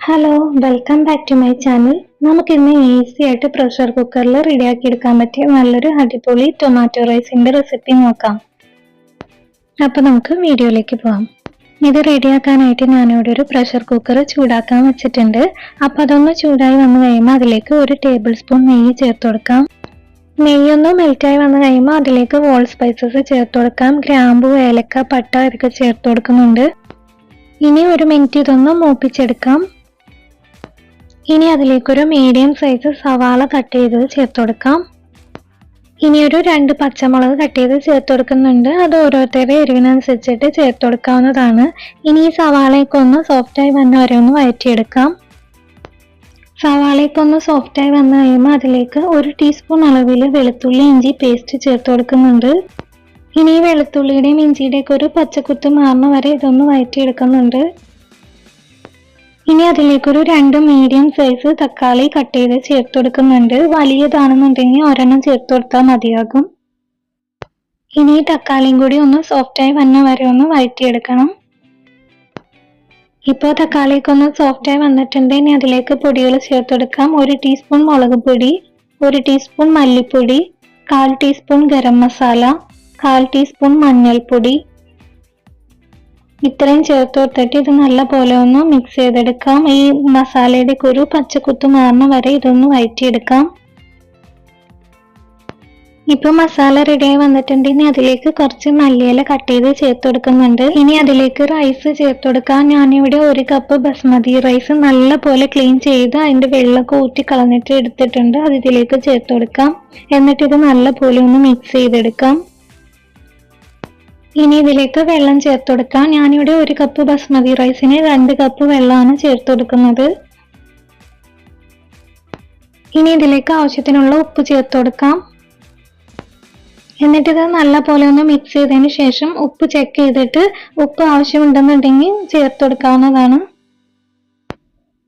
Hello, welcome back to my channel. നമുക്കിന്ന് easy ആയിട്ട് pressure കുക്കറിൽ റെഡിയാക്കി എടുക്കാൻ പറ്റിയ നല്ലൊരു അടിപൊളി ടൊമാറ്റോ റൈസിന്റെ റെസിപ്പി നോക്കാം. അപ്പൊ നമുക്ക് വീഡിയോയിലേക്ക് പോകാം. ഇത് റെഡിയാക്കാനായിട്ട് ഞാനിവിടെ ഒരു പ്രഷർ കുക്കർ ചൂടാക്കാൻ വെച്ചിട്ടുണ്ട്. അപ്പൊ അതൊന്ന് ചൂടായി വന്നു കഴിയുമ്പോൾ അതിലേക്ക് 1 ടേബിൾ സ്പൂൺ നെയ്യ് ചേർത്ത് കൊടുക്കാം. നെയ്യൊന്ന് മെൽറ്റായി വന്നു കഴിയുമ്പോൾ അതിലേക്ക് ഹോൾ സ്പൈസസ് ചേർത്ത് കൊടുക്കാം. ഗ്രാമ്പു, ഏലക്ക, പട്ട ഇതൊക്കെ ചേർത്ത് കൊടുക്കുന്നുണ്ട്. ഇനി 1 മിനിറ്റ് ഇതൊന്ന് മൂപ്പിച്ചെടുക്കാം. ഇനി അതിലേക്കൊരു മീഡിയം സൈസ് സവാള കട്ട് ചെയ്തത് ചേർത്ത് കൊടുക്കാം. ഇനി ഒരു 2 പച്ചമുളക് കട്ട് ചെയ്ത് ചേർത്ത് കൊടുക്കുന്നുണ്ട്. അത് ഓരോരുത്തരുടെ എരിവിനനുസരിച്ചിട്ട് ചേർത്ത് കൊടുക്കാവുന്നതാണ്. ഇനി ഈ സവാളയൊക്കെ ഒന്ന് സോഫ്റ്റായി വന്ന വരെ ഒന്ന് വഴറ്റിയെടുക്കാം. സവാളയൊക്കെ ഒന്ന് സോഫ്റ്റായി വന്നു കഴിയുമ്പോൾ അതിലേക്ക് 1 ടീസ്പൂൺ അളവിൽ വെളുത്തുള്ളി ഇഞ്ചി പേസ്റ്റ് ചേർത്ത് കൊടുക്കുന്നുണ്ട്. ഇനി ഈ വെളുത്തുള്ളിയുടെയും ഇഞ്ചിയുടെയൊക്കെ ഒരു പച്ചക്കുത്ത് മാറുന്ന വരെ ഇതൊന്ന് വഴറ്റിയെടുക്കുന്നുണ്ട്. ഇനി അതിലേക്കൊരു 2 മീഡിയം സൈസ് തക്കാളി കട്ട് ചെയ്ത് ചേർത്ത് കൊടുക്കുന്നുണ്ട്. വലിയതാണെന്നുണ്ടെങ്കിൽ ഒരെണ്ണം ചേർത്ത് കൊടുത്താൽ മതിയാകും. ഇനി ഈ തക്കാളിയും കൂടി ഒന്ന് സോഫ്റ്റായി വന്ന വരെ ഒന്ന് വഴറ്റിയെടുക്കണം. ഇപ്പോൾ തക്കാളിയൊക്കെ ഒന്ന് സോഫ്റ്റായി വന്നിട്ടുണ്ട്. ഇനി അതിലേക്ക് പൊടികൾ ചേർത്ത് കൊടുക്കാം. 1 ടീസ്പൂൺ മുളക് പൊടി, 1 ടീസ്പൂൺ മല്ലിപ്പൊടി, 1/4 ടീസ്പൂൺ ഗരം മസാല, 1/4 ടീസ്പൂൺ മഞ്ഞൾപ്പൊടി. ഇത്രയും ചേർത്ത് കൊടുത്തിട്ട് ഇത് നല്ല പോലെ ഒന്ന് മിക്സ് ചെയ്തെടുക്കാം. ഈ മസാലയുടെ ഒരു പച്ചക്കുത്ത് മാറുന്ന വരെ ഇതൊന്ന് വഴറ്റിയെടുക്കാം. ഇപ്പൊ മസാല റെഡിയായി വന്നിട്ടുണ്ട്. ഇനി അതിലേക്ക് കുറച്ച് മല്ലിയില കട്ട് ചെയ്ത് ചേർത്ത് കൊടുക്കുന്നുണ്ട്. ഇനി അതിലേക്ക് റൈസ് ചേർത്ത് കൊടുക്കാം. ഞാനിവിടെ 1 കപ്പ് ബസ്മതി റൈസ് നല്ല പോലെ ക്ലീൻ ചെയ്ത് അതിന്റെ വെള്ളമൊക്കെ ഊറ്റി കളഞ്ഞിട്ട് എടുത്തിട്ടുണ്ട്. അത് ഇതിലേക്ക് ചേർത്ത് കൊടുക്കാം. എന്നിട്ട് ഇത് നല്ല പോലെ ഒന്ന് മിക്സ് ചെയ്തെടുക്കാം. ഇനി ഇതിലേക്ക് വെള്ളം ചേർത്ത് കൊടുക്കാം. ഞാനിവിടെ 1 കപ്പ് ബസ്മതി റൈസിന് 2 കപ്പ് വെള്ളമാണ് ചേർത്ത് കൊടുക്കുന്നത്. ഇനി ഇതിലേക്ക് ആവശ്യത്തിനുള്ള ഉപ്പ് ചേർത്ത് കൊടുക്കാം. എന്നിട്ട് ഇത് നല്ല പോലെ ഒന്ന് മിക്സ് ചെയ്തതിന് ശേഷം ഉപ്പ് ചെക്ക് ചെയ്തിട്ട് ഉപ്പ് ആവശ്യമുണ്ടെന്നുണ്ടെങ്കിൽ ചേർത്ത് കൊടുക്കാവുന്നതാണ്.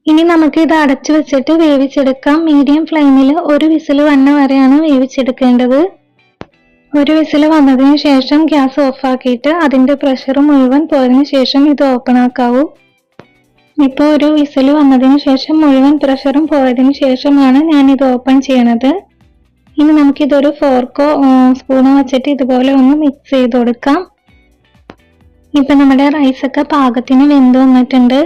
ഇനി നമുക്ക് ഇത് അടച്ചു വെച്ചിട്ട് വേവിച്ചെടുക്കാം. മീഡിയം ഫ്ലെയിമിൽ 1 വിസിൽ വന്ന വരെയാണ് വേവിച്ചെടുക്കേണ്ടത്. 1 വിസിൽ വന്നതിന് ശേഷം ഗ്യാസ് ഓഫ് ആക്കിയിട്ട് അതിന്റെ പ്രഷർ മുഴുവൻ പോയതിനു ശേഷം ഇത് ഓപ്പൺ ആക്കാവൂ. ഇപ്പോൾ 1 വിസിൽ വന്നതിന് ശേഷം മുഴുവൻ പ്രഷറും പോയതിനു ശേഷമാണ് ഞാൻ ഇത് ഓപ്പൺ ചെയ്യണത്. ഇനി നമുക്കിതൊരു ഫോർക്കോ സ്പൂണോ വെച്ചിട്ട് ഇതുപോലെ ഒന്ന് മിക്സ് ചെയ്ത് കൊടുക്കാം. ഇപ്പൊ നമ്മുടെ റൈസൊക്കെ പാകത്തിന് വെന്ത് വന്നിട്ടുണ്ട്.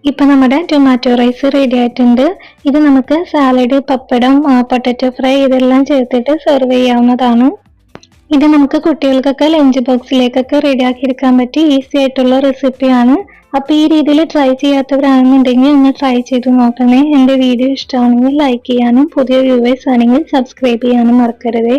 ഇപ്പൊ നമ്മുടെ ടൊമാറ്റോ റൈസ് റെഡി ആയിട്ടുണ്ട്. ഇത് നമുക്ക് സാലഡ്, പപ്പടം, പൊട്ടറ്റോ ഫ്രൈ ഇതെല്ലാം ചേർത്തിട്ട് സെർവ് ചെയ്യാവുന്നതാണ്. ഇത് നമുക്ക് കുട്ടികൾക്കൊക്കെ ലഞ്ച് ബോക്സിലേക്കൊക്കെ റെഡിയാക്കി എടുക്കാൻ പറ്റി ഈസി ആയിട്ടുള്ള റെസിപ്പിയാണ്. അപ്പൊ ഈ രീതിയിൽ ട്രൈ ചെയ്യാത്തവരാണെന്നുണ്ടെങ്കിൽ ഒന്ന് ട്രൈ ചെയ്ത് നോക്കണേ. എൻ്റെ വീഡിയോ ഇഷ്ടമാണെങ്കിൽ ലൈക്ക് ചെയ്യാനും പുതിയ വ്യൂവേഴ്സ് ആണെങ്കിൽ സബ്സ്ക്രൈബ് ചെയ്യാനും മറക്കരുതേ.